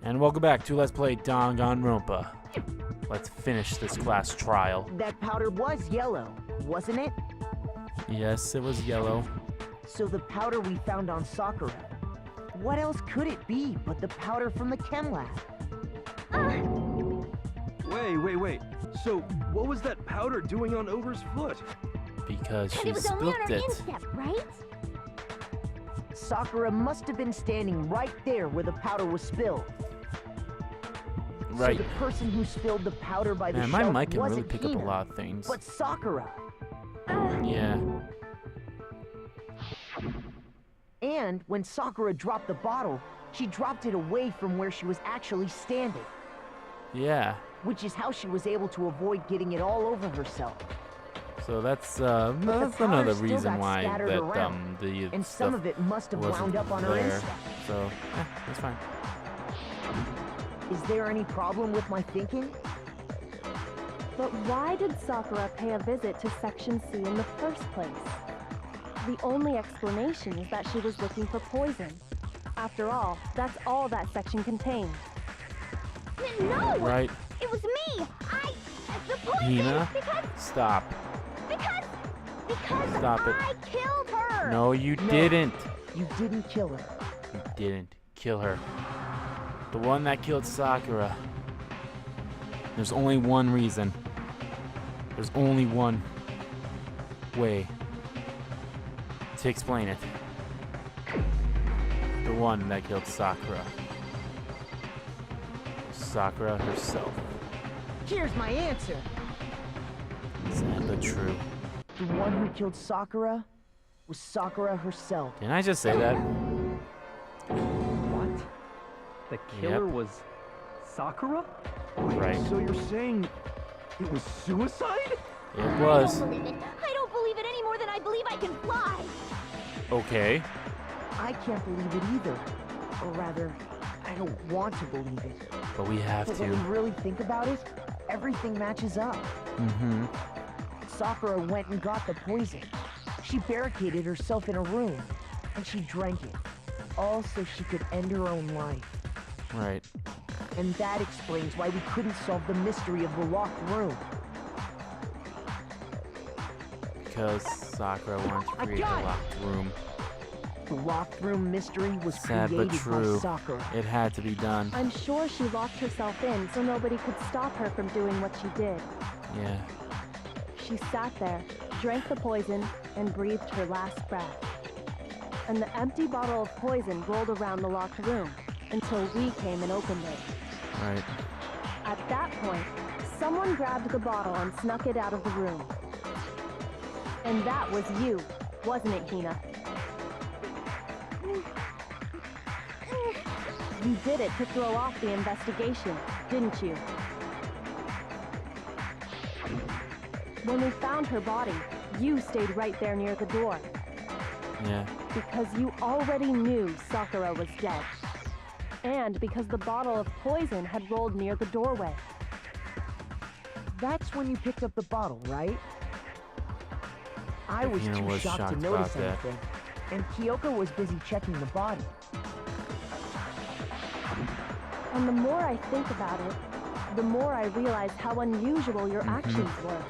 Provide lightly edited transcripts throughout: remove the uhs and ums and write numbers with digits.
And welcome back to Let's Play Danganronpa. Let's finish this class trial. That powder was yellow, wasn't it? Yes, it was yellow. So the powder we found on Sakura. What else could it be but the powder from the chem lab? Wait. So, what was that powder doing on Over's foot? Because she It was only on spilt her it. instep, right? Sakura must have been standing right there where the powder was spilled. Right. So the person who spilled the powder by the Man, shelf my mic can really wasn't pick up a Hina, lot of things. but Sakura. Yeah. And when Sakura dropped the bottle, she dropped it away from where she was actually standing, Yeah. which is how she was able to avoid getting it all over herself. So that's the another powder still reason got why scattered that around, the And stuff some of it must have wasn't wound up on her there. instep. So that's fine. Is there any problem with my thinking? But why did Sakura pay a visit to Section C in the first place? The only explanation is that she was looking for poison. After all, that's all that section contained. No! Right. It was me! The poison! Hina, Because stop. Stop it. I killed her! No, you didn't. You didn't kill her. You didn't kill her. The one that killed Sakura. There's only one reason. There's only one way to explain it. The one that killed Sakura. Sakura herself. Here's my answer. Sad but true. The one who killed Sakura was Sakura herself. Didn't I just say that? What? The killer Yep. was Sakura? Right. So you're saying it was suicide? It was. I don't believe it. I don't believe it any more than I believe I can fly! Okay. I can't believe it either. Or rather, I don't want to believe it. But we have But when to. you really think about it, everything matches up. Mm-hmm. Sakura went and got the poison. She barricaded herself in a room, and she drank it. All so she could end her own life. Right. And that explains why we couldn't solve the mystery of the locked room. Because Sakura wanted to create a locked room. The locked room mystery was Sad but created true. by Sakura. It had to be done. I'm sure she locked herself in so nobody could stop her from doing what she did. Yeah. She sat there, drank the poison, and breathed her last breath. And the empty bottle of poison rolled around the locked room until we came and opened it. Right. At that point, someone grabbed the bottle and snuck it out of the room. And that was you, wasn't it, Hina? You did it to throw off the investigation, didn't you? When we found her body, you stayed right there near the door. Yeah. Because you already knew Sakura was dead. And because the bottle of poison had rolled near the doorway. That's when you picked up the bottle, right? I was Hina too was shocked to shocked notice about that. anything, and Kyoko was busy checking the body. And the more I think about it, the more I realize how unusual your actions were.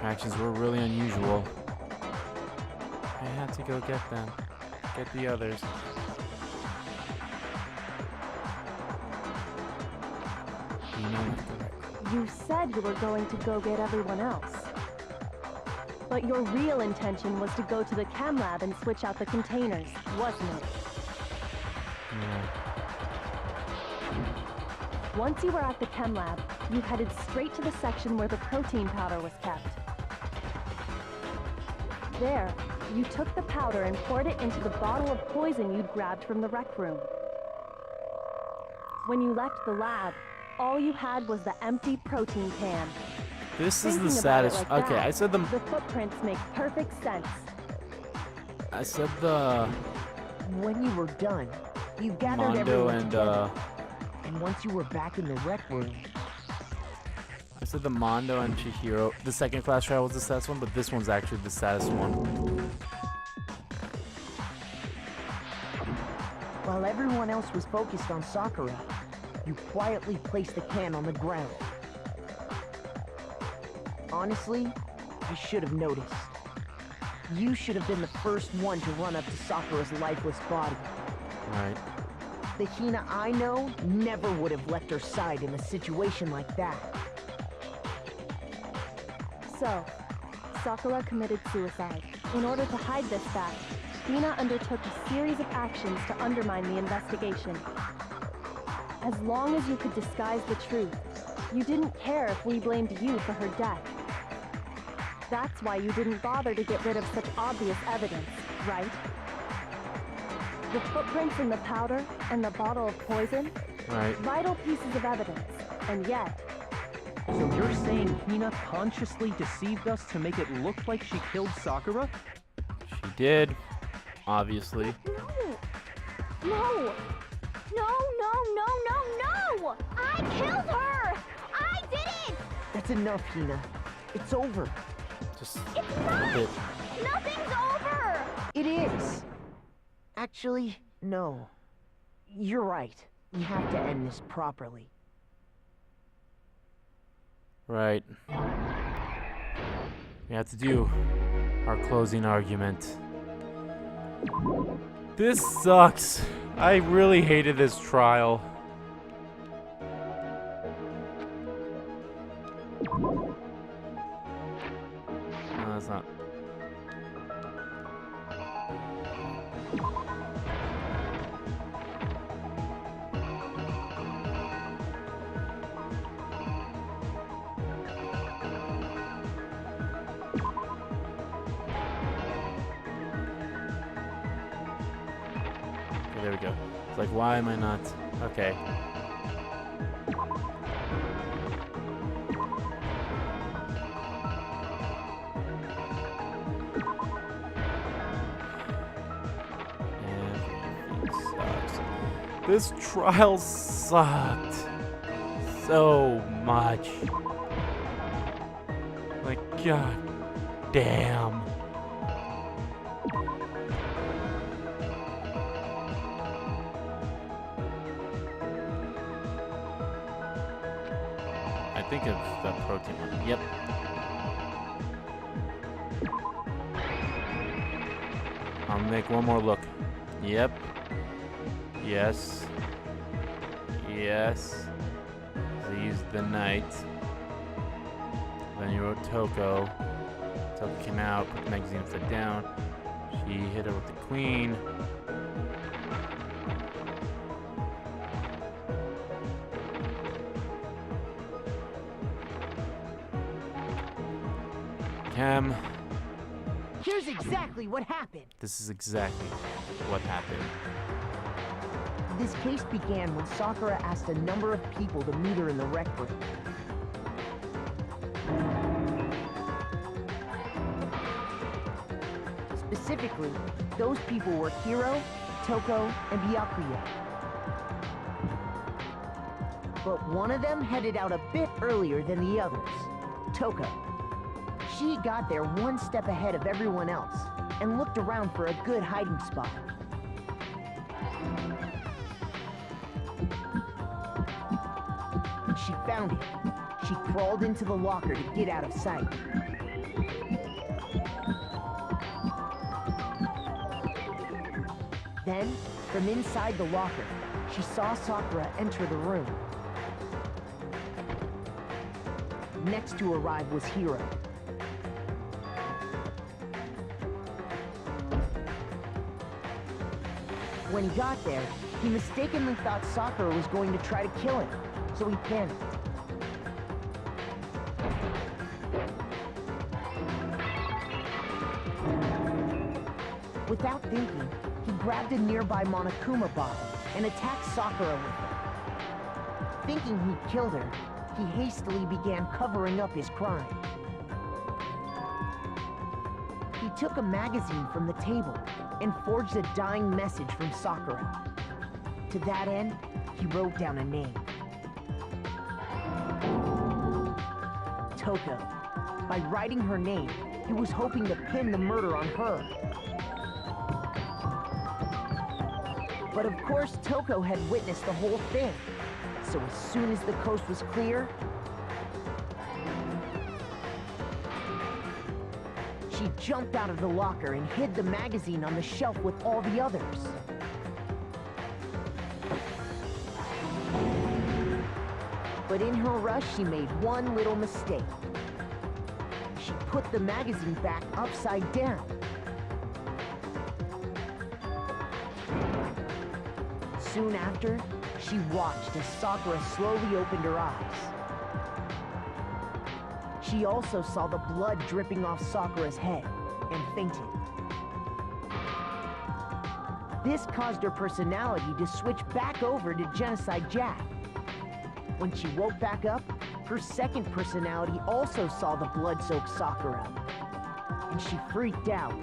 Actions were really unusual. I had to go get them. Get the others. You said you were going to go get everyone else. But your real intention was to go to the chem lab and switch out the containers, wasn't it? Yeah. Once you were at the chem lab, you headed straight to the section where the protein powder was kept. There, you took the powder and poured it into the bottle of poison you'd grabbed from the rec room. When you left the lab, all you had was the empty protein can. This is the Thinking about it saddest. like Okay, that, I said the. The footprints make perfect sense. I said the When you were done, you gathered Mondo everyone and together. And once you were back in the rec room, I said the Mondo and Chihiro. The second class trial was the saddest one, but this one's actually the saddest one. While everyone else was focused on Sakura, you quietly placed the can on the ground. Honestly, I should have noticed. You should have been the first one to run up to Sakura's lifeless body. Right. The Hina I know never would have left her side in a situation like that. So, Sakura committed suicide. In order to hide this fact, Hina undertook a series of actions to undermine the investigation. As long as you could disguise the truth, you didn't care if we blamed you for her death. That's why you didn't bother to get rid of such obvious evidence, right? The footprints in the powder and the bottle of poison? Right. Vital pieces of evidence, and yet... So you're saying Hina consciously deceived us to make it look like she killed Sakura? She did, obviously. No! No! I killed her! I did it! That's enough, Hina. It's over. Just It's a not! bit. Nothing's over! It is. Actually, no. You're right. We have to end this properly. Right. We have to do our closing argument. This sucks. I really hated this trial. No, that's not. Okay, there we go. It's like, why am I not? Okay. Everything sucks. This trial sucked so much. Like, god damn. I think of the protein one. Yep. I'll make one more look. Yep. Yes. Yes. Seize the knight. Then you wrote Toko. Toko came out, put the magazine upside down. She hit her with the queen. Cam. Here's exactly what happened. This is exactly what happened. This case began when Sakura asked a number of people to meet her in the rec room. Specifically, those people were Hiro, Toko, and Byakuya. But one of them headed out a bit earlier than the others, Toko. She got there one step ahead of everyone else and looked around for a good hiding spot. When she found it, she crawled into the locker to get out of sight. Then, from inside the locker, she saw Sakura enter the room. Next to arrive was Hiro. When he got there, he mistakenly thought Sakura was going to try to kill him, so he panicked. Without thinking, he grabbed a nearby Monokuma bottle and attacked Sakura with it. Thinking he'd killed her, he hastily began covering up his crime. He took a magazine from the table and forged a dying message from Sakura. To that end, he wrote down a name. Toko. By writing her name, he was hoping to pin the murder on her. But of course, Toko had witnessed the whole thing. So as soon as the coast was clear, she jumped out of the locker and hid the magazine on the shelf with all the others. But in her rush, she made one little mistake. She put the magazine back upside down. Soon after, she watched as Sakura slowly opened her eyes. She also saw the blood dripping off Sakura's head and fainted. This caused her personality to switch back over to Genocide Jack. When she woke back up, her second personality also saw the blood-soaked Sakura, and she freaked out.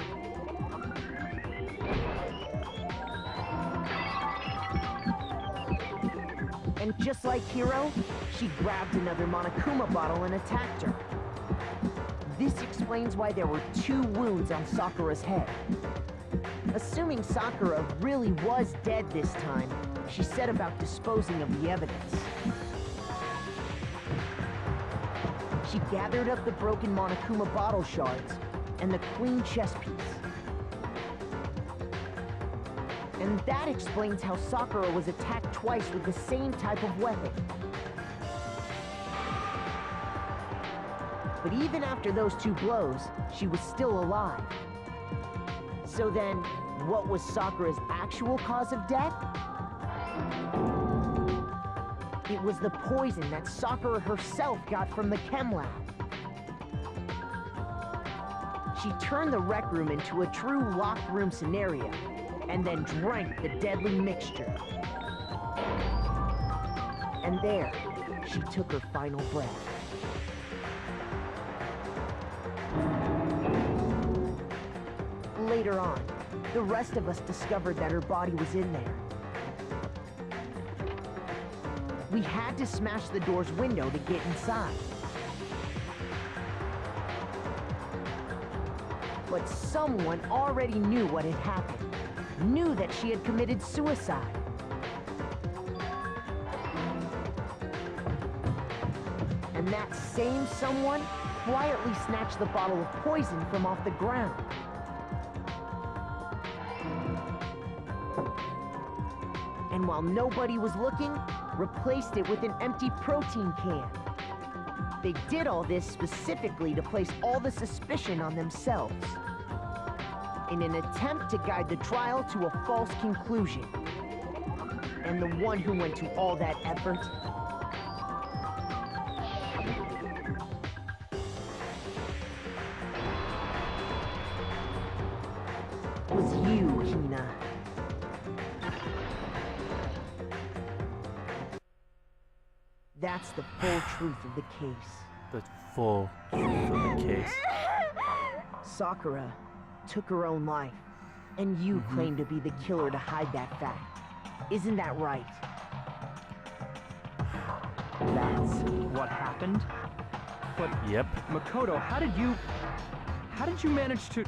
And just like Hiro, she grabbed another Monokuma bottle and attacked her. This explains why there were 2 wounds on Sakura's head. Assuming Sakura really was dead this time, she set about disposing of the evidence. She gathered up the broken Monokuma bottle shards and the queen chess piece. And that explains how Sakura was attacked twice with the same type of weapon. But even after those 2 blows, she was still alive. So then, what was Sakura's actual cause of death? It was the poison that Sakura herself got from the chem lab. She turned the rec room into a true locked room scenario, and then drank the deadly mixture. And there, she took her final breath. Later on, the rest of us discovered that her body was in there. We had to smash the door's window to get inside. But someone already knew what had happened, knew that she had committed suicide. And that same someone quietly snatched the bottle of poison from off the ground. And while nobody was looking, replaced it with an empty protein can. They did all this specifically to place all the suspicion on themselves, in an attempt to guide the trial to a false conclusion. And the one who went to all that effort was you, Hina. That's the full truth of the case. The full truth of the case. Sakura took her own life, and you claim to be the killer to hide that fact. Isn't that right? That's what happened? But Yep. Makoto, how did you manage to...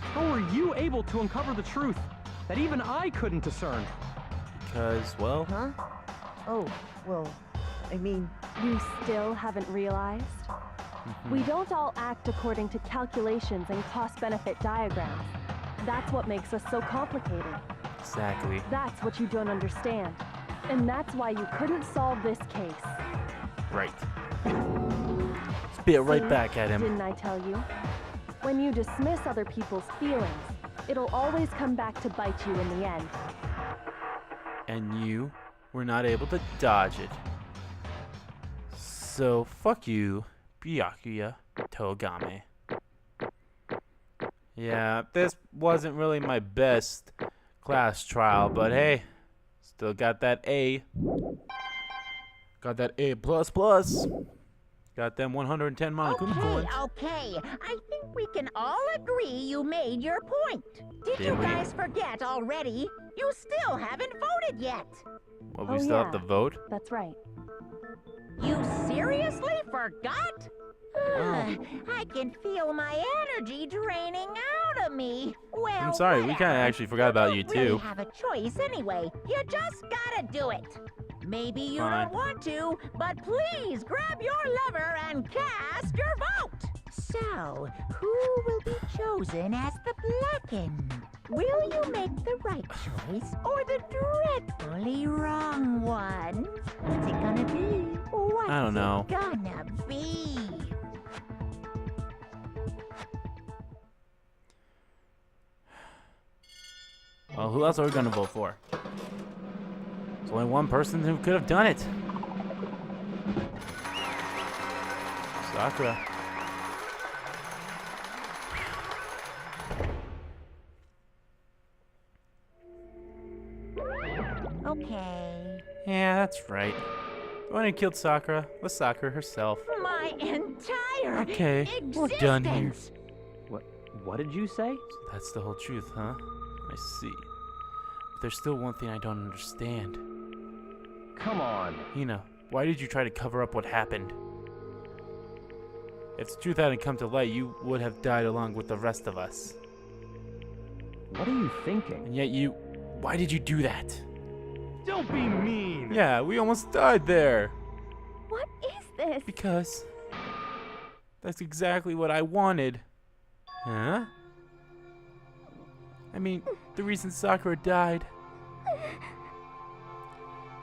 How were you able to uncover the truth that even I couldn't discern? Because, well, Huh? Oh, well, I mean, You still haven't realized? We don't all act according to calculations and cost-benefit diagrams. That's what makes us so complicated. exactly. That's what you don't understand. And that's why you couldn't solve this case. Right. Spit right See? back at him. Didn't I tell you? When you dismiss other people's feelings, it'll always come back to bite you in the end. And you were not able to dodge it. So, fuck you, Byakuya Togame. Yeah, this wasn't really my best class trial, but hey, still got that A. Got that A++. Got them 110 Monokuma coins. Okay. I think we can all agree you made your point. Did Did you we? guys forget already? You still haven't voted yet. Well, we Oh, still have yeah. to vote. That's right. You seriously forgot? I can feel my energy draining out of me. Well, I'm sorry, we kind of actually forgot about you don't really too. have a choice anyway. You just gotta do it. Maybe you Fine. don't want to, but please grab your lever and cast your vote. So, who will be chosen as the blackened? Will you make the right choice or the dreadfully wrong one? What's it gonna be? What's I don't know. it gonna be? Well, who else are we gonna vote for? There's only one person who could have done it. Sakura. Okay. Yeah, that's right. The one who killed Sakura was Sakura herself. My entire Okay, we're done here. existence. What did you say? So that's the whole truth, huh? I see. But there's still one thing I don't understand. Come on. Hina, why did you try to cover up what happened? If the truth hadn't come to light, you would have died along with the rest of us. What are you thinking? And yet you... Why did you do that? Don't be mean. Yeah, we almost died there. What is this? Because... that's exactly what I wanted. Huh? I mean, the reason Sakura died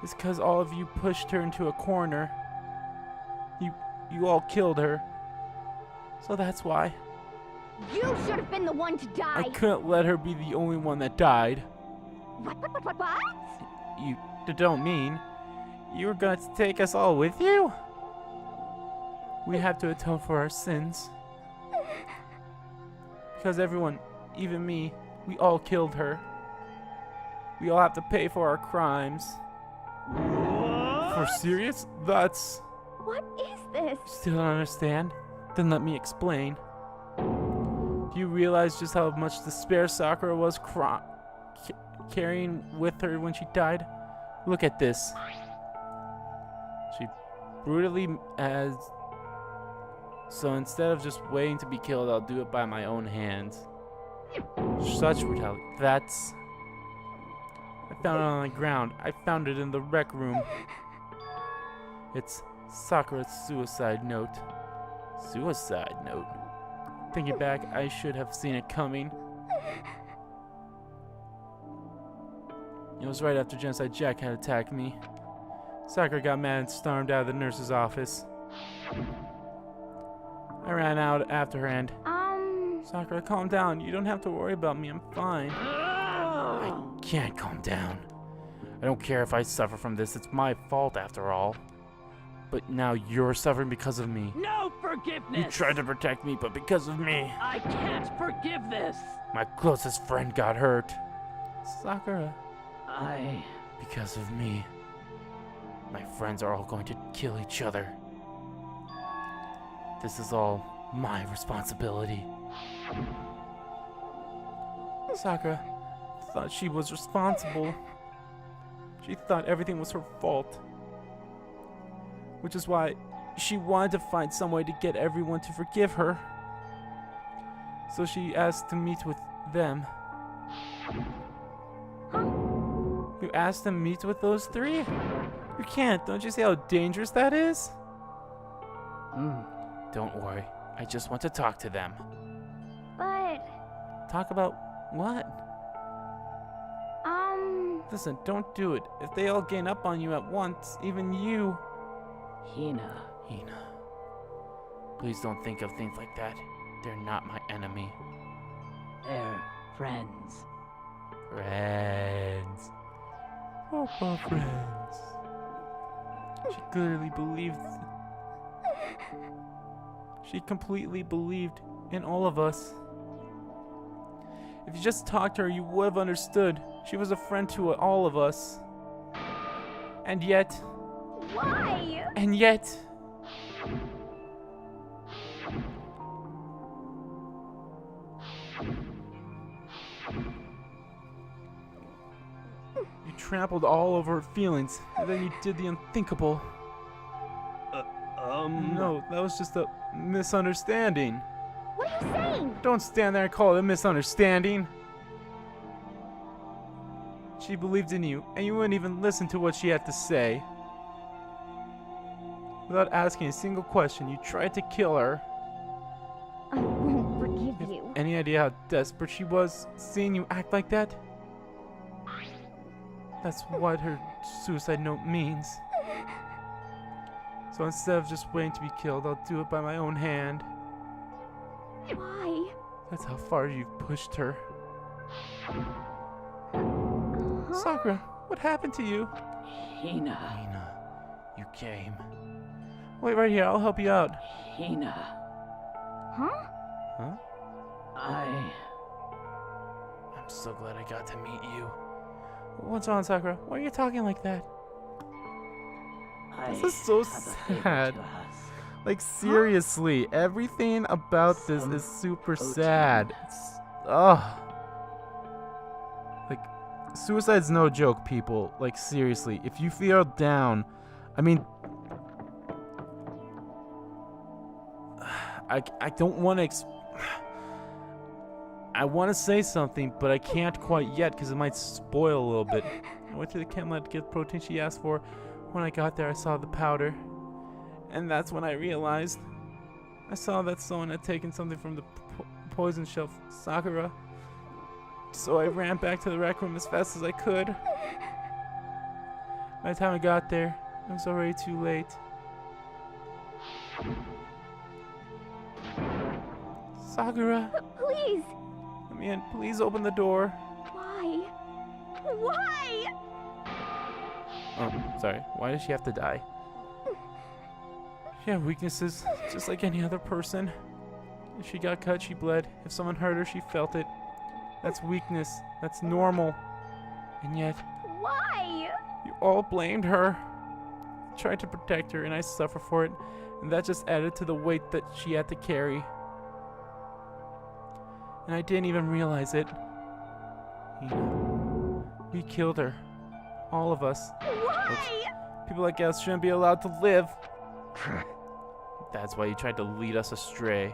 is because all of you pushed her into a corner. You all killed her. So that's why. You should have been the one to die. I couldn't let her be the only one that died. What? You don't mean you were going to take us all with you? We have to atone for our sins. Because everyone, even me, we all killed her. We all have to pay for our crimes. For serious? That's... What is this? Still don't understand? Then let me explain. Do you realize just how much despair Sakura was carrying with her when she died? Look at this. She brutally has... So instead of just waiting to be killed, I'll do it by my own hands. Such brutality. That's... I found it on the ground. I found it in the rec room. It's Sakura's suicide note. Suicide note? Thinking back, I should have seen it coming. It was right after Genocide Jack had attacked me. Sakura got mad and stormed out of the nurse's office. I ran out after her and... Sakura, calm down. You don't have to worry about me. I'm fine. I can't calm down. I don't care if I suffer from this. It's my fault after all. But now you're suffering because of me. No forgiveness. You tried to protect me, but because of me. I can't forgive this. My closest friend got hurt. Sakura. I... Because of me. My friends are all going to kill each other. This is all my responsibility. Sakura thought she was responsible. She thought everything was her fault. Which is why she wanted to find some way to get everyone to forgive her. So she asked to meet with them. You asked to meet with those three? You can't. Don't you see how dangerous that is? Don't worry. I just want to talk to them. But, Talk about what? Listen, don't do it. If they all gain up on you at once, even you... Hina. Hina. Please don't think of things like that. They're not my enemy. They're friends. Friends. Oh, my friends. She clearly believed... She completely believed in all of us. If you just talked to her, you would have understood. She was a friend to all of us. And yet... why? And yet... You trampled all over her feelings, and then you did the unthinkable. No, that was just a misunderstanding. What are you saying? Don't stand there and call it a misunderstanding. She believed in you, and you wouldn't even listen to what she had to say. Without asking a single question, you tried to kill her. I won't forgive you. Any idea how desperate she was seeing you act like that? That's what her suicide note means. So instead of just waiting to be killed, I'll do it by my own hand. Why? That's how far you've pushed her. Sakura, what happened to you? Hina, Hina, you came. Wait right here, I'll help you out. Hina, Huh? Huh? I'm so glad I got to meet you. What's wrong, Sakura? Why are you talking like that? This is so have a favor sad. to ask. Like, seriously, everything about this is super sad. Ugh. Like, suicide's no joke, people. Like, seriously, if you feel down, I mean, I don't want to I want to say something, but I can't quite yet because it might spoil a little bit. I went to the chem lab to get the protein she asked for. When I got there, I saw the powder. And that's when I realized. I saw that someone had taken something from the poison shelf, Sakura. So I ran back to the rec room as fast as I could. By the time I got there, it was already too late. Sakura, Please. let me in. Please open the door. Why? Why? Oh, sorry. Why does she have to die? She had weaknesses, just like any other person. If she got cut, she bled. If someone hurt her, she felt it. That's weakness. That's normal. And yet, Why? you all blamed her. Tried to protect her, and I suffer for it. And that just added to the weight that she had to carry. And I didn't even realize it. We killed her. All of us. Why? People like us shouldn't be allowed to live. That's why you tried to lead us astray.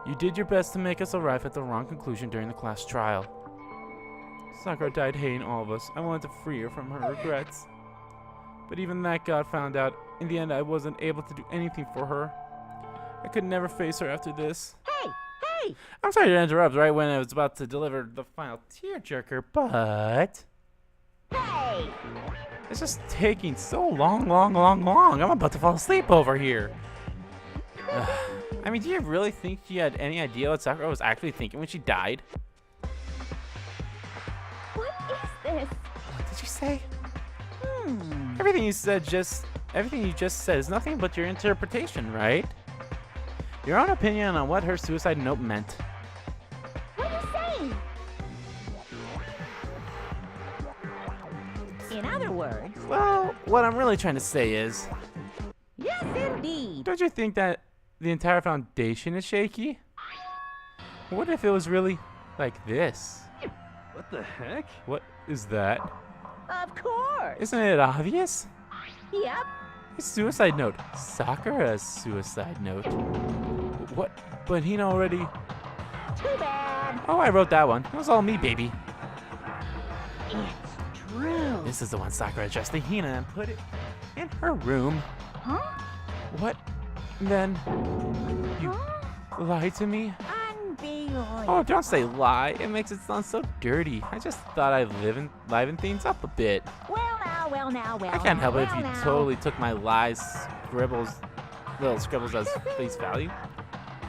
You did your best to make us arrive at the wrong conclusion during the class trial. Sakura died hating all of us. I wanted to free her from her regrets. But even that got found out. In the end, I wasn't able to do anything for her. I could never face her after this. Hey! Hey! I'm sorry to interrupt right when I was about to deliver the final tearjerker, but Hey! it's just taking so long. I'm about to fall asleep over here. I mean, do you really think she had any idea what Sakura was actually thinking when she died? What is this? What did you say? Everything you just said is nothing but your interpretation, right? Your own opinion on what her suicide note meant. What are you saying? In other words, Well, what I'm really trying to say is, yes, indeed. don't you think that the entire foundation is shaky? What if it was really like this? What the heck? What is that? Of course. Isn't it obvious? Yep. A suicide note. Sakura's suicide note. What? But he already... Too bad. Oh, I wrote that one. It was all me, baby. It's true. This is the one Sakura addressed to Hina and put it in her room. Huh? What? Then you lied to me? Unbelievable. Oh, don't say lie. It makes it sound so dirty. I just thought I'd liven things up a bit. Well now. I can't help it if well you now. totally took my lies, little scribbles as face value.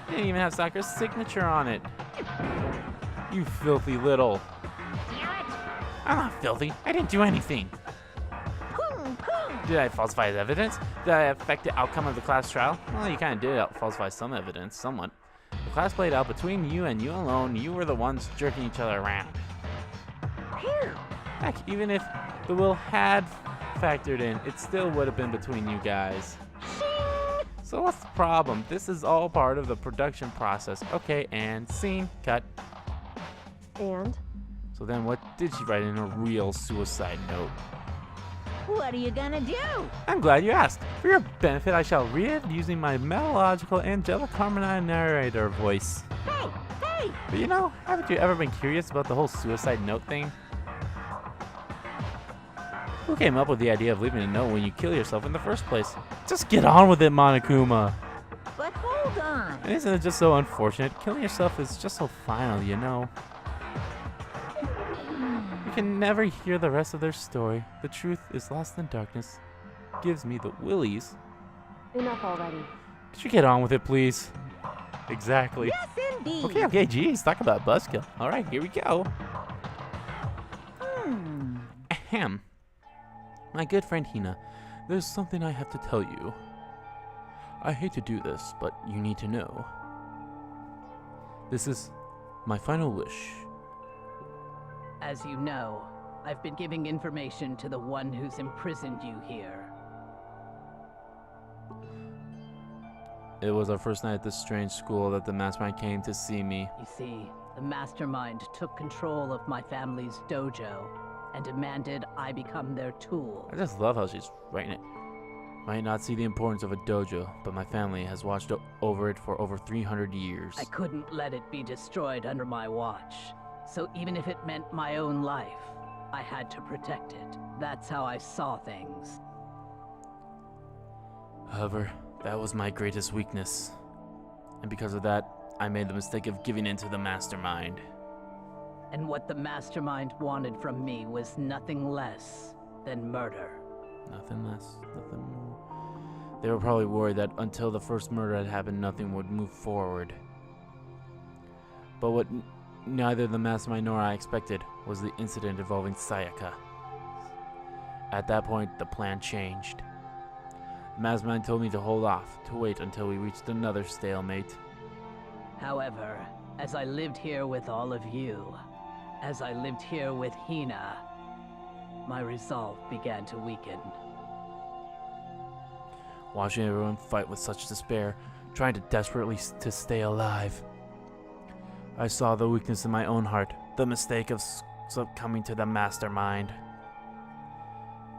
You didn't even have Sakura's signature on it. You filthy little. Damn it. I'm not filthy. I didn't do anything. Boom. Did I falsify his evidence? Did I affect the outcome of the class trial? Well, you kind of did falsify some evidence, somewhat. The class played out between you and you alone. You were the ones jerking each other around. Phew. Heck, even if the will had factored in, it still would have been between you guys. So what's the problem? This is all part of the production process. Okay, and scene, cut. And? So then what did she write in her real suicide note? What are you gonna do? I'm glad you asked. For your benefit, I shall read it using my melodical, angelic, harmonized narrator voice. Hey, hey! But you know, haven't you ever been curious about the whole suicide note thing? Who came up with the idea of leaving a note when you kill yourself in the first place? Just get on with it, Monokuma. But hold on. And isn't it just so unfortunate? Killing yourself is just so final, you know. You can never hear the rest of their story. The truth is lost in darkness. Gives me the willies. Enough already. Could you get on with it, please? Exactly. Yes, indeed. Okay, geez, talk about buzzkill. All right, here we go. Ahem. My good friend Hina, there's something I have to tell you. I hate to do this, but you need to know. This is my final wish. As you know, I've been giving information to the one who's imprisoned you here. It was our first night at this strange school that the mastermind came to see me. You see, the mastermind took control of my family's dojo and demanded I become their tool. I just love how she's writing it. Might not see the importance of a dojo, but my family has watched over it for over 300 years. I couldn't let it be destroyed under my watch. So even if it meant my own life, I had to protect it. That's how I saw things. However, that was my greatest weakness. And because of that, I made the mistake of giving in to the mastermind. And what the mastermind wanted from me was nothing less than murder. Nothing less, nothing more. They were probably worried that until the first murder had happened, nothing would move forward. But what neither the mastermind nor I expected was the incident involving Sayaka. At that point, the plan changed. The mastermind told me to hold off, to wait until we reached another stalemate. However, as I lived here with all of you, as I lived here with Hina, my resolve began to weaken. Watching everyone fight with such despair, trying to desperately to stay alive, I saw the weakness in my own heart, the mistake of succumbing to the mastermind.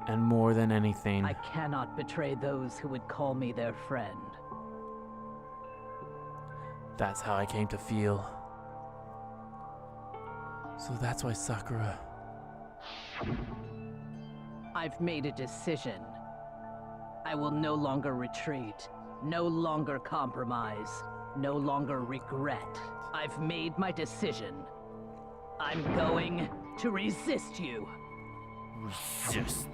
And more than anything, I cannot betray those who would call me their friend. that's how I came to feel. So that's why Sakura... I've made a decision. I will no longer retreat, no longer compromise, no longer regret. I've made my decision. I'm going to resist you. Resist.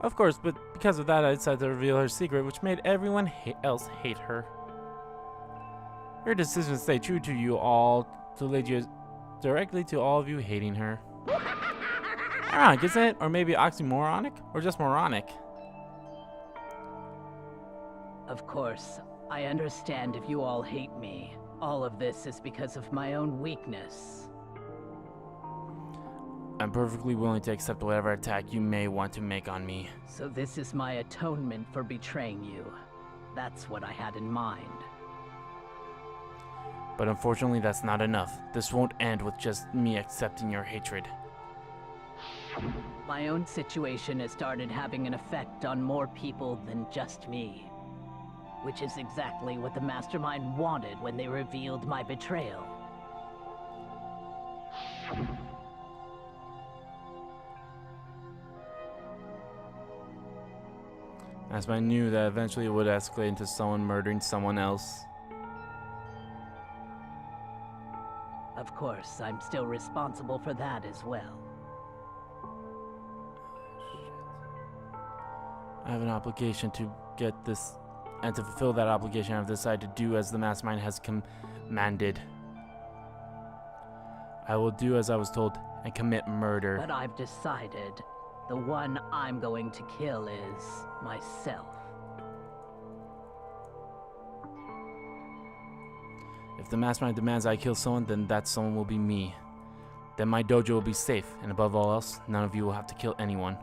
Of course, but because of that, I decided to reveal her secret, which made everyone else hate her. Her decision to stay true to you all, to lead you directly to all of you hating her. Ironic, isn't it? Or maybe oxymoronic? Or just moronic? Of course, I understand if you all hate me. All of this is because of my own weakness. I'm perfectly willing to accept whatever attack you may want to make on me. So this is my atonement for betraying you. That's what I had in mind. But unfortunately, that's not enough. This won't end with just me accepting your hatred. My own situation has started having an effect on more people than just me. Which is exactly what the mastermind wanted when they revealed my betrayal. As I knew that eventually it would escalate into someone murdering someone else. Of course, I'm still responsible for that as well. I have an obligation to get this, and to fulfill that obligation, I've decided to do as the mastermind has commanded. I will do as I was told and commit murder. But I've decided the one I'm going to kill is myself. If the mastermind demands I kill someone, then that someone will be me. Then my dojo will be safe, and above all else, none of you will have to kill anyone.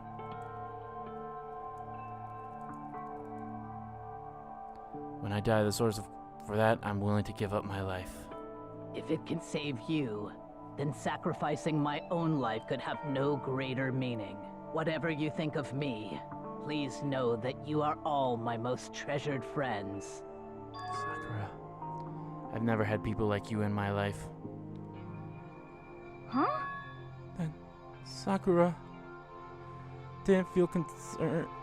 When I die, the source for that, I'm willing to give up my life. If it can save you, then sacrificing my own life could have no greater meaning. Whatever you think of me, please know that you are all my most treasured friends. Sakura, I've never had people like you in my life. Huh? Then Sakura didn't feel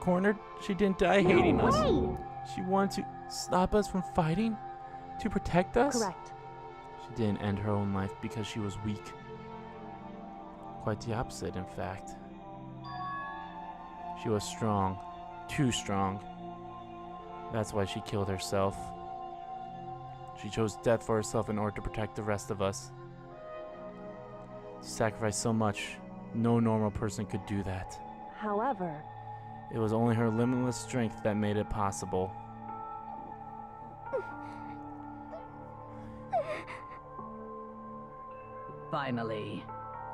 cornered. She didn't die hating us. She wanted to stop us from fighting, to protect us. Correct. She didn't end her own life because she was weak. Quite the opposite, in fact. She was strong, too strong. That's why she killed herself. She chose death for herself in order to protect the rest of us. She sacrificed so much, no normal person could do that. However, It was only her limitless strength that made it possible. Finally,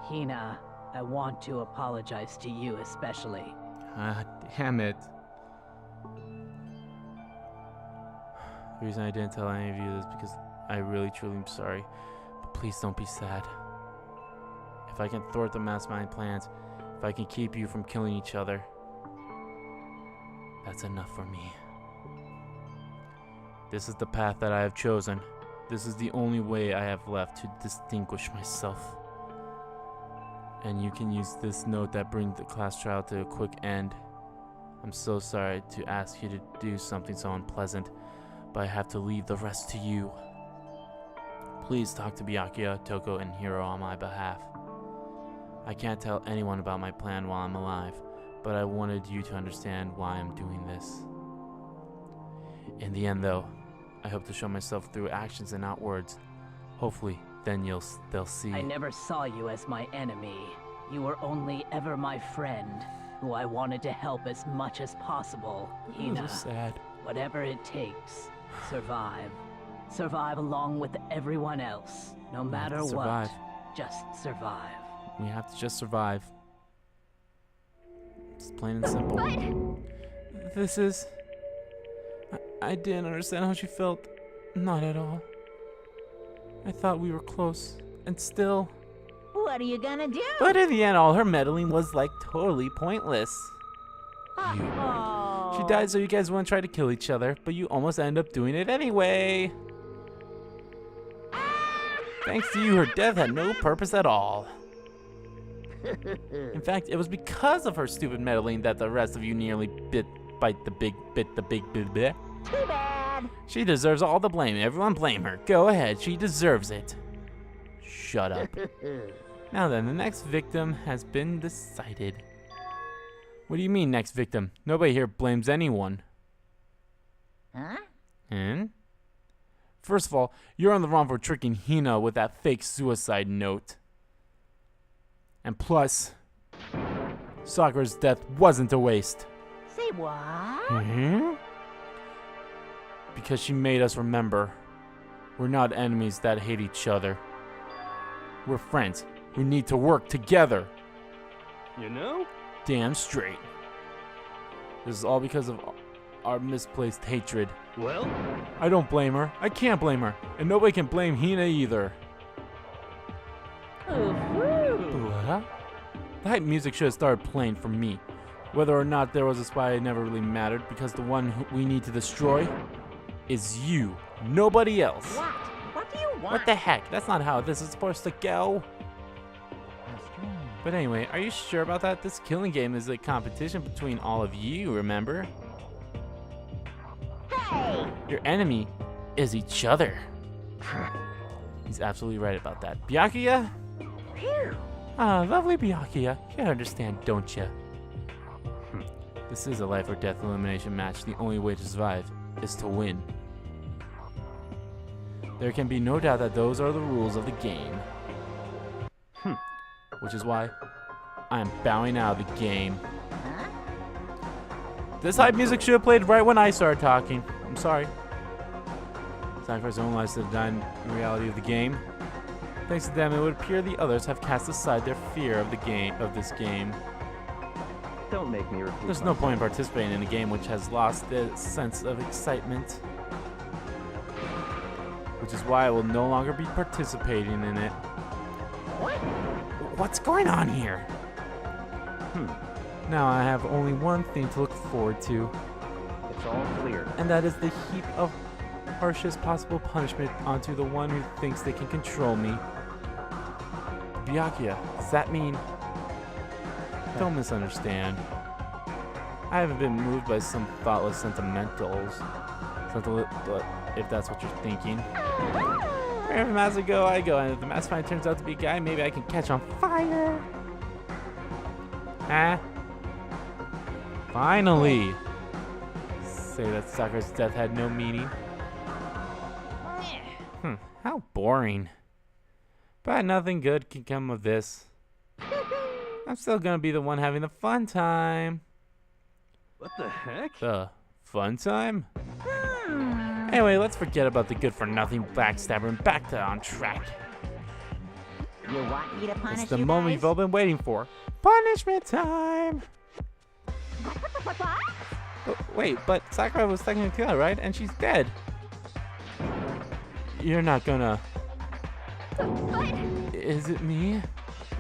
Hina, I want to apologize to you especially. Ah, damn it. The reason I didn't tell any of you is because I really truly am sorry. But please don't be sad. If I can thwart the mastermind plans, if I can keep you from killing each other, that's enough for me. This is the path that I have chosen. This is the only way I have left to distinguish myself. And you can use this note that brings the class trial to a quick end. I'm so sorry to ask you to do something so unpleasant, but I have to leave the rest to you. Please talk to Byakuya, Toko, and Hiro on my behalf. I can't tell anyone about my plan while I'm alive, but I wanted you to understand why I'm doing this. In the end, though, I hope to show myself through actions and not words. Hopefully, then they'll see. I never saw you as my enemy. You were only ever my friend, who I wanted to help as much as possible. Hina, This is sad. whatever it takes, survive. Survive along with everyone else, no matter what. Survive. Just survive. We have to just survive. It's plain and simple. This is... I didn't understand how she felt. Not at all. I thought we were close, and still... What are you gonna do? But in the end, all her meddling was like totally pointless. Oh. She died so you guys wouldn't try to kill each other, but you almost end up doing it anyway. Thanks to you, her death had no purpose at all. In fact, it was because of her stupid meddling that the rest of you nearly bit the big bit. Too bad. She deserves all the blame. Everyone blame her. Go ahead, she deserves it. Shut up. Now then, the next victim has been decided. What do you mean, next victim? Nobody here blames anyone. Huh? And? First of all, you're on the wrong for tricking Hina with that fake suicide note. And plus, Sakura's death wasn't a waste. Say what? Mm-hmm. Because she made us remember, we're not enemies that hate each other. We're friends who need to work together. You know? Damn straight. This is all because of our misplaced hatred. Well, I don't blame her. I can't blame her. And nobody can blame Hina either. What? The hype music should have started playing for me. Whether or not there was a spy, it never really mattered, because the one who we need to destroy is you. Nobody else. What? What do you want? What the heck? That's not how this is supposed to go. How strange. But anyway, are you sure about that? This killing game is a competition between all of you, remember? Hey! Your enemy is each other. He's absolutely right about that. Byakuya? Phew. Ah, lovely Byakuya. You understand, don't you? This is a life or death elimination match. The only way to survive is to win. There can be no doubt that those are the rules of the game. Which is why I am bowing out of the game. Huh? This hype music should have played right when I started talking. I'm sorry. Sakura's own lives to deny the reality of the game. Thanks to them, it would appear the others have cast aside their fear of this game. don't make me repeat. There's no point in participating in a game which has lost the sense of excitement. Which is why I will no longer be participating in it. What? What's going on here? Now I have only one thing to look forward to, It's all clear. and that is the heap of harshest possible punishment onto the one who thinks they can control me. Byakuya, does that mean... Don't misunderstand. I haven't been moved by some thoughtless sentimentals. But if that's what you're thinking. Wherever the master go, I go. And if the master finally turns out to be a guy, maybe I can catch on fire. Ah. Finally. Say that Sakura's death had no meaning. How boring. But nothing good can come of this. I'm still gonna be the one having the fun time. What the heck? The fun time? Anyway, let's forget about the good-for-nothing backstabber and back to on track. You want me to punish It's the you moment guys? you've all been waiting for. Punishment time! Wait, but Sakura was technically killed, right? And she's dead. You're not gonna... Is it me?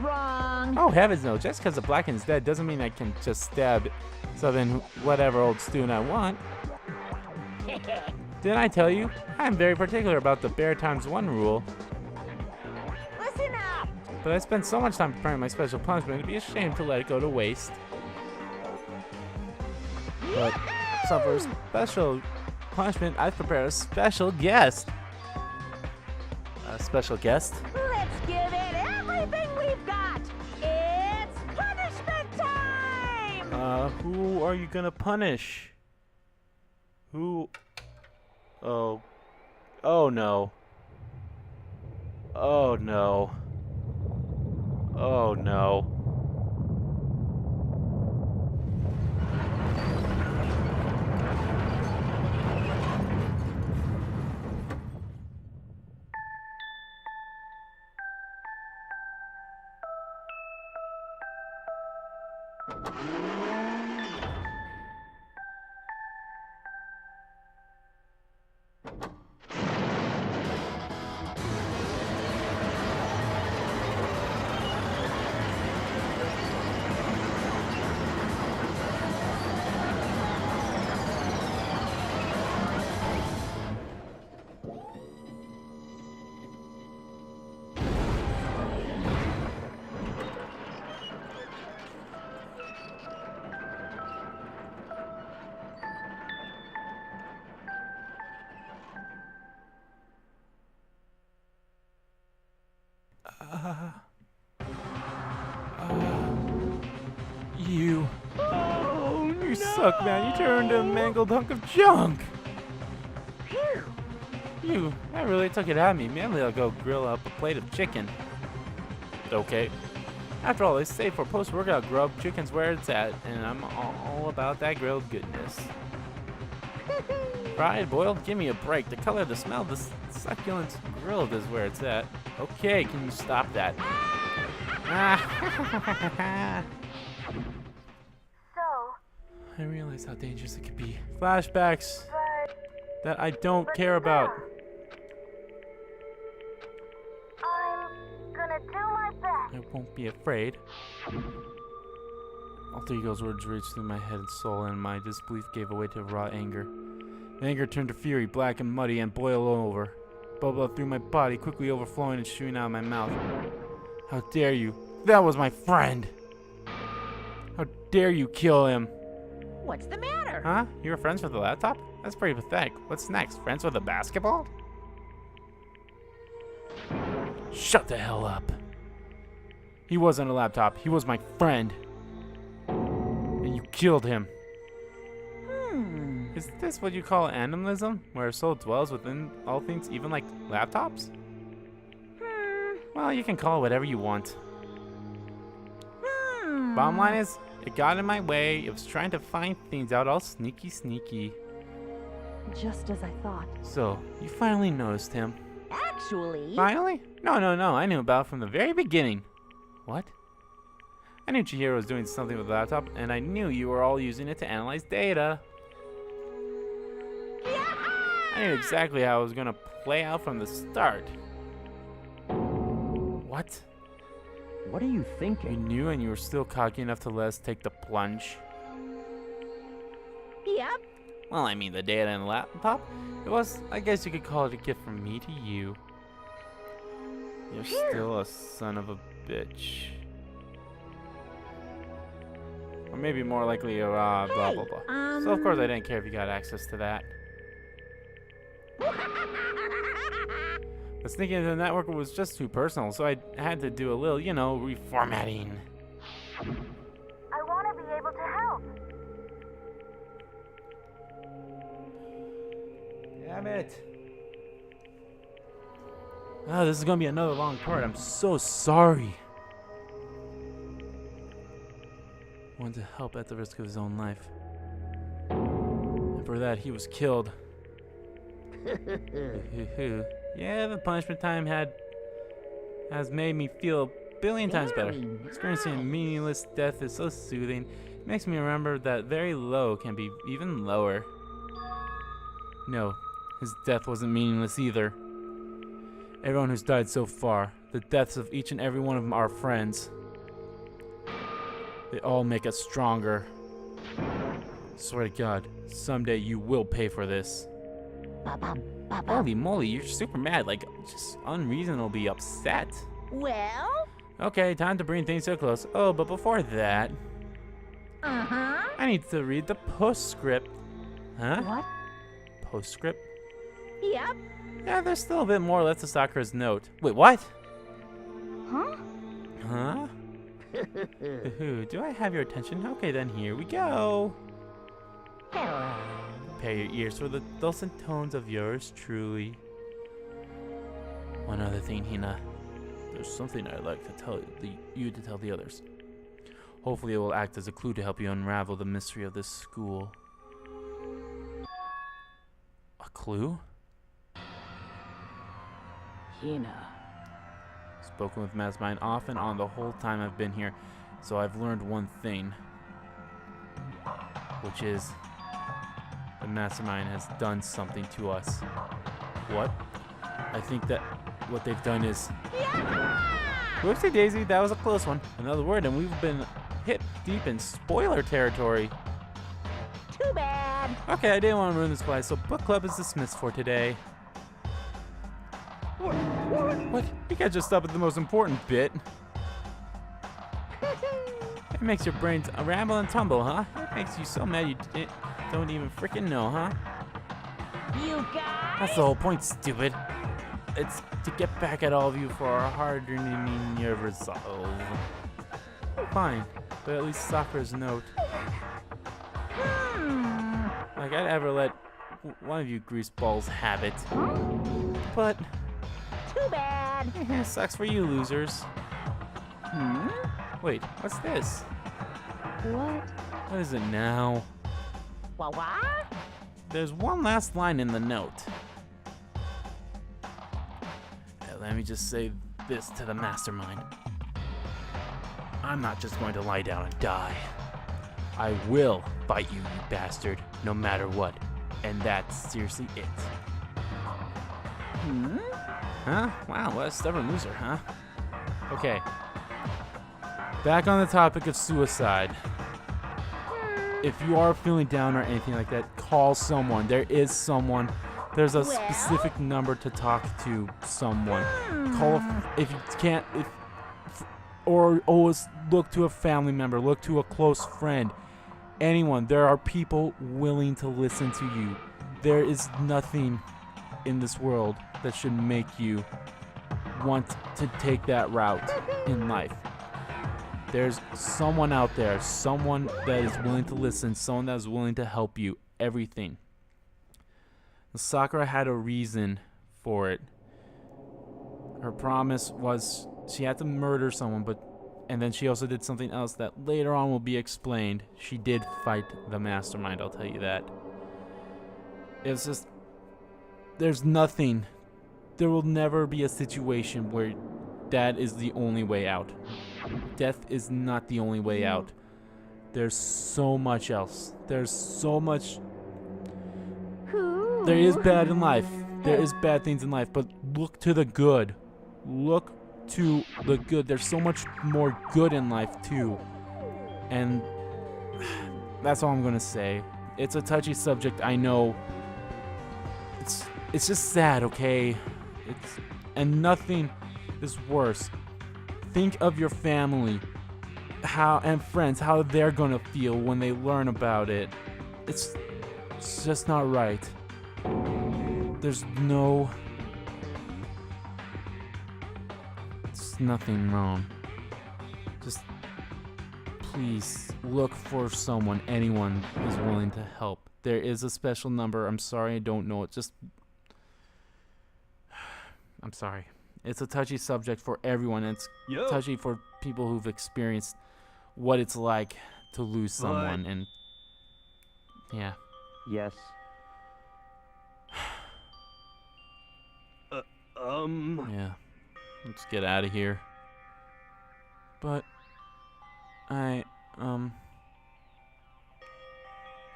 Wrong. Oh, heavens no. Just because the Blacken's dead doesn't mean I can just stab something, whatever old student I want. Didn't I tell you? I'm very particular about the bear times one rule. Listen up. But I spent so much time preparing my special punishment, it'd be a shame to let it go to waste. But so for a special punishment, I've prepared a special guest. A special guest? Let's give it everything we've got. It's punishment time. Who are you gonna punish? Who? Oh. Oh no. Oh no. Oh no. You. Oh, You suck, man. You turned a mangled hunk of junk. That really took it at me. Maybe I'll go grill up a plate of chicken. Okay. After all, they say for post-workout grub, chicken's where it's at, and I'm all about that grilled goodness. Fried, boiled, give me a break. The color, the smell, the succulence grilled is where it's at. Okay, can you stop that? I realize how dangerous it could be. Flashbacks that I don't care about. I'm gonna do my best. I won't be afraid. Alter Ego's words reached through my head and soul, and my disbelief gave way to raw anger. The anger turned to fury, black and muddy, and boiled over. Bubbled up through my body, quickly overflowing and shooting out of my mouth. How dare you? That was my friend! How dare you kill him? What's the matter? Huh? You were friends with the laptop? That's pretty pathetic. What's next? Friends with a basketball? Shut the hell up. He wasn't a laptop. He was my friend. And you killed him. Is this what you call animalism? Where a soul dwells within all things, even like laptops? Well, you can call it whatever you want. Bottom line is, it got in my way. It was trying to find things out all sneaky. Just as I thought. So, you finally noticed him. Actually, Finally? No. I knew about it from the very beginning. What? I knew Chihiro was doing something with the laptop, and I knew you were all using it to analyze data. I knew exactly how it was going to play out from the start. What? What are you You thinking? knew and you were still cocky enough to let us take the plunge. Yep. Well, I mean, the data and laptop. It was, I guess you could call it a gift from me to you. You're still a son of a bitch. Or maybe more likely a blah blah blah. So of course I didn't care if you got access to that. But sneaking into the network was just too personal, so I had to do a little, you know, reformatting. I want to be able to help. Damn it. Oh, this is gonna be another long part. I'm so sorry. Wanted to help at the risk of his own life. And for that, he was killed. Yeah, the punishment time has made me feel a billion times better. Experiencing a meaningless death is so soothing. It makes me remember that very low can be even lower. No, his death wasn't meaningless either. Everyone who's died so far, the deaths of each and every one of our friends, they all make us stronger. Swear to God, someday you will pay for this. Holy moly, you're super mad, like just unreasonably upset. Well? Okay, time to bring things to a close. Oh, but before that, Uh-huh. I need to read the postscript. Huh? What? Postscript? Yep. Yeah, there's still a bit more left to Sakura's note. Wait, what? Huh? Huh? Do I have your attention? Okay, then here we go. Hello. Prepare your ears for the dulcet tones of yours truly. One other thing, Hina. There's something I'd like to tell you to tell the others. Hopefully it will act as a clue to help you unravel the mystery of this school. A clue? Hina. Spoken with Mastermind off and on the whole time I've been here, so I've learned one thing. Which is, the Mastermind has done something to us. What? I think that what they've done is... Whoopsie daisy, that was a close one. Another word and we've been hip deep in spoiler territory. Too bad. Okay, I didn't want to ruin the surprise, so book club is dismissed for today. What? You can't just stop at the most important bit. It makes your brains ramble and tumble, huh? It makes you so mad you don't even freaking know, huh? You guys? That's the whole point, stupid. It's to get back at all of you for our hard-earning resolve. Fine, but at least Sakura's note. Like I'd ever let one of you greaseballs have it. But Too bad. sucks for you losers. Wait, what's this? What? What is it now? What? There's one last line in the note. Let me just say this to the Mastermind. I'm not just going to lie down and die. I will fight you, you bastard, no matter what. And that's seriously it. Huh? Wow, what a stubborn loser, huh? Okay. Back on the topic of suicide. If you are feeling down or anything like that, call someone. There is someone. There's a specific number to talk to someone. Call if you can't, or always look to a family member, look to a close friend, anyone. There are people willing to listen to you. There is nothing in this world that should make you want to take that route in life. There's someone out there, someone that is willing to listen, someone that is willing to help you. Everything. Sakura had a reason for it. Her promise was she had to murder someone, and then she also did something else that later on will be explained. She did fight the Mastermind, I'll tell you that. It's just, there's nothing. There will never be a situation where that is the only way out. Death is not the only way out. There's so much else. There's so much. There is bad in life. There is bad things in life, but look to the good. Look to the good. There's so much more good in life too. And that's all I'm gonna say. It's a touchy subject, I know. It's just sad, okay? And nothing is worse. Think of your family, and friends, how they're gonna feel when they learn about it. It's just not right. There's nothing wrong. Just please look for someone, anyone is willing to help. There is a special number. I'm sorry I don't know it. I'm sorry. It's a touchy subject for everyone. It's touchy for people who've experienced what it's like to lose someone. And yeah. Yes. Yeah. Let's get out of here. But Hina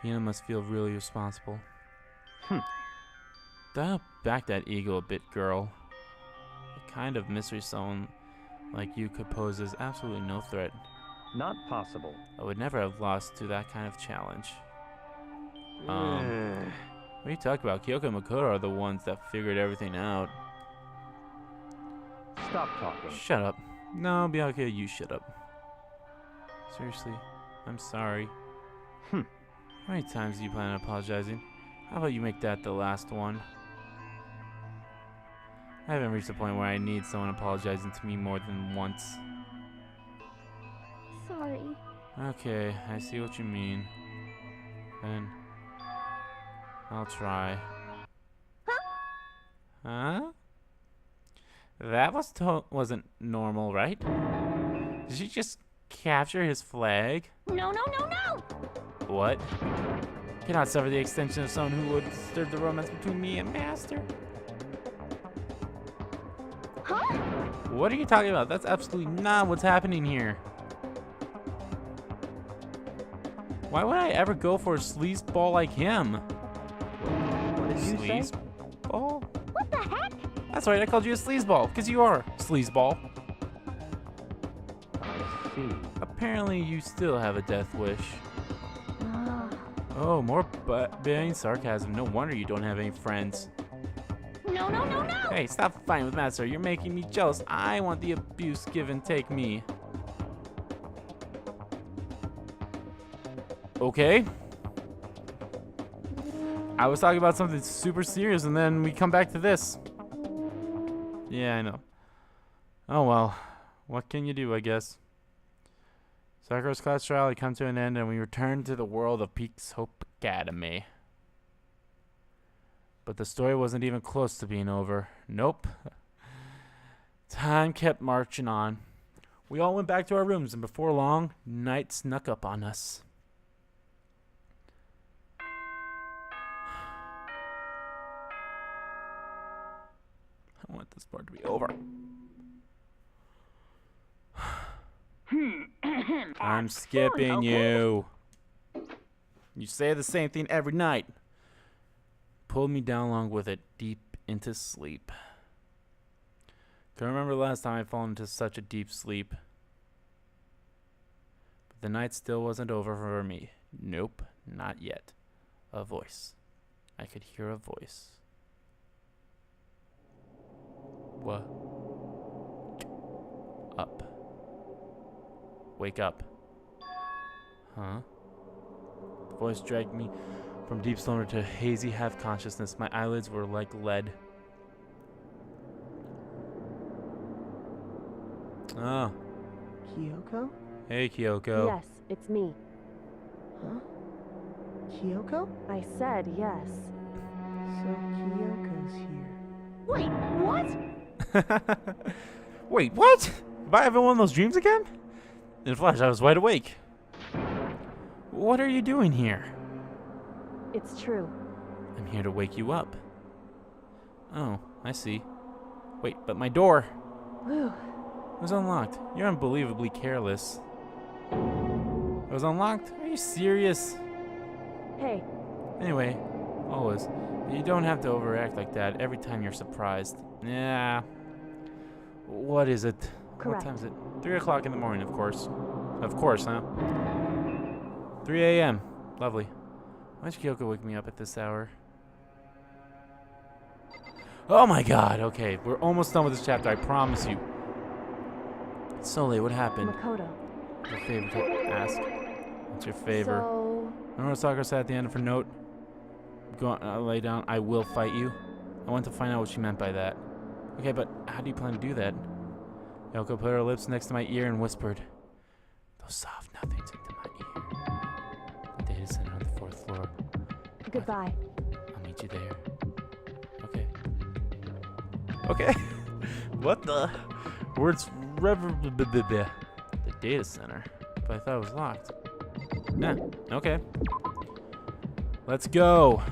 must feel really responsible. Dial back that ego a bit, girl. The kind of mystery someone like you could pose is absolutely no threat. Not possible. I would never have lost to that kind of challenge. What are you talking about? Kyoko and Makoto are the ones that figured everything out. Stop talking. Shut up. No, Bianca, you shut up. Seriously, I'm sorry. How many times do you plan on apologizing? How about you make that the last one? I haven't reached the point where I need someone apologizing to me more than once. Sorry. Okay, I see what you mean. Then I'll try. Huh? That wasn't normal, right? Did you just capture his flag? No, no, no, no! What? Cannot suffer the extension of someone who would disturb the romance between me and Master. Huh? What are you talking about? That's absolutely not what's happening here. Why would I ever go for a sleazeball like him? What did you say? Sleazeball? What the heck? That's right, I called you a sleazeball, because you are a sleazeball. I see. Apparently you still have a death wish. Oh, more bang sarcasm. No wonder you don't have any friends. No, no, no, no! Hey, stop fighting with Master. You're making me jealous. I want the abuse give and take me. Okay. I was talking about something super serious and then we come back to this. Yeah, I know. Oh well. What can you do, I guess? Sakura's class trial had come to an end and we returned to the world of Peak's Hope Academy. But the story wasn't even close to being over. Nope. Time kept marching on. We all went back to our rooms and before long, night snuck up on us. I want this part to be over. I'm skipping you. You say the same thing every night. Pulled me down along with it, deep into sleep. Can't remember the last time I'd fallen into such a deep sleep. But the night still wasn't over for me. Nope, not yet. A voice. I could hear a voice. What? Up. Wake up. Huh? The voice dragged me from deep slumber to hazy half-consciousness. My eyelids were like lead. Oh. Kyoko? Hey, Kyoko. Yes, it's me. Huh? Kyoko? I said yes. So Kyoko's here. Wait, what? Wait, what? Have I having one of those dreams again? In a flash, I was wide awake. What are you doing here? It's true. I'm here to wake you up. Oh, I see. Wait, but my door Whew. was unlocked. You're unbelievably careless. It was unlocked? Are you serious? Hey, Anyway, always. You don't have to overact like that every time you're surprised. Yeah. What is it? Correct. What time is it? 3 o'clock in the morning, of course. Of course, huh? 3 a.m. Lovely. Why did Kyoko wake me up at this hour? Oh my god, okay. We're almost done with this chapter, I promise you. It's so late, what happened? Makoto. What's your favor to ask? What's your favor? So, Remember what Sakura said at the end of her note? Go on, lay down, I will fight you. I want to find out what she meant by that. Okay, but how do you plan to do that? Yoko put her lips next to my ear and whispered, those soft nothings into my ear. The data center on the 4th floor. goodbye. I'll meet you there. Okay. Okay. What the? Words the data center. But I thought it was locked. Yeah, okay. Let's go.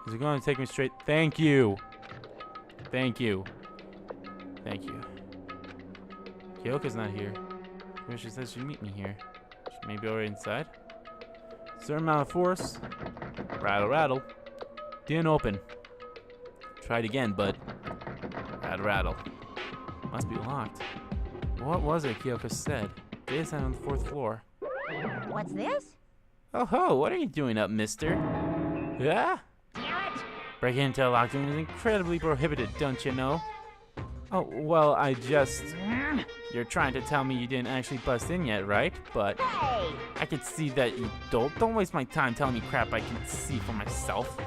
Is it going to take me straight? Thank you. Thank you. Thank you. Kyoko's not here. Maybe she says she'd meet me here. She may be already inside. Certain amount of force. Rattle, rattle. Didn't open. Tried again, but rattle, rattle. Must be locked. What was it Kyoko said? Data center on the 4th floor. What's this? Oh ho, what are you doing up, mister? Yeah? Damn it! Breaking into a locked room is incredibly prohibited, don't you know? Oh, well, I just... You're trying to tell me you didn't actually bust in yet, right? But Hey! I could see that you don't. Don't waste my time telling me crap I can see for myself.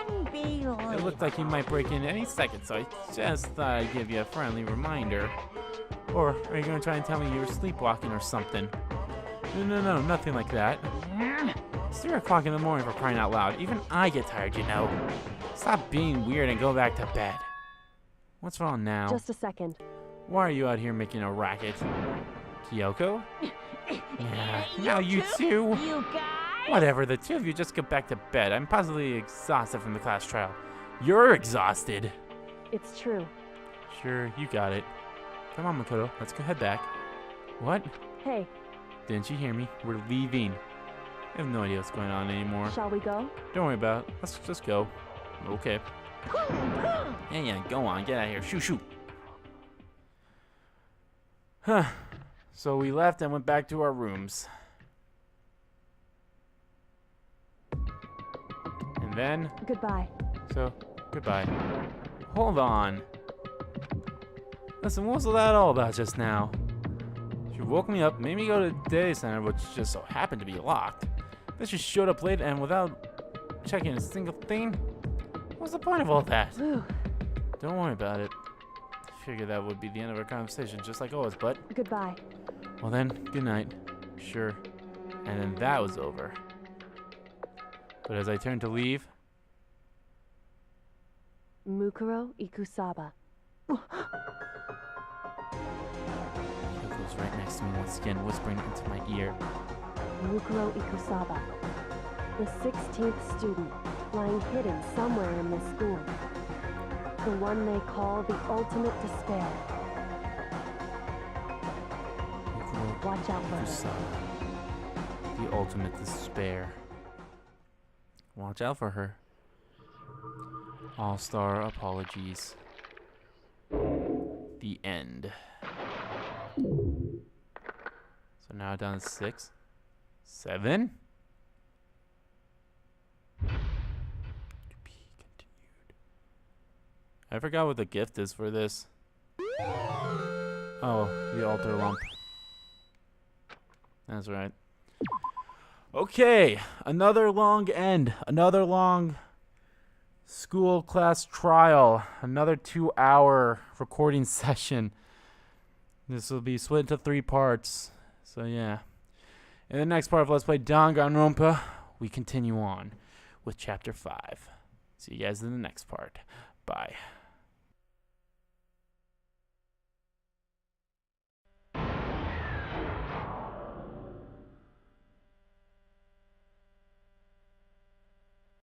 Unbelievable. It looked like you might break in any second, so I just thought I'd give you a friendly reminder. Or are you going to try and tell me you were sleepwalking or something? No, nothing like that. It's 3 o'clock in the morning for crying out loud. Even I get tired, you know. Stop being weird and go back to bed. What's wrong now? Just a second. Why are you out here making a racket? Kyoko? Yeah, now you two. You guys? Whatever, the two of you just get back to bed. I'm positively exhausted from the class trial. You're exhausted. It's true. Sure, you got it. Come on, Makoto, let's go head back. What? Hey, Didn't you hear me? We're leaving. I have no idea what's going on anymore. shall we go? Don't worry about it. Let's just go. Okay. Yeah, go on. Get out of here. Shoo, shoo. Huh. So we left and went back to our rooms. And then, Goodbye. so, goodbye. Hold on. Listen, what was that all about just now? She woke me up, made me go to the day center, which just so happened to be locked. Then she showed up late and without checking a single thing. What's the point of all that? Whew. Don't worry about it. I figured that would be the end of our conversation, just like always, but... Goodbye. Well then, good night. Sure. And then that was over. But as I turned to leave... Mukuro Ikusaba. Kyoko's right next to me once again, whispering into my ear. Mukuro Ikusaba. The 16th student, lying hidden somewhere in this school. The one they call the ultimate despair. Mukuro Watch out for her. Ikusaba. The ultimate despair. Watch out for her. All-star apologies. The end. So now down to 6. 7. To be continued. I forgot what the gift is for this. Oh, the altar lump. That's right. Okay, another long end. Another long school class trial. Another 2-hour recording session. This will be split into 3 parts. So yeah. In the next part of Let's Play Danganronpa, we continue on with Chapter 5. See you guys in the next part. Bye.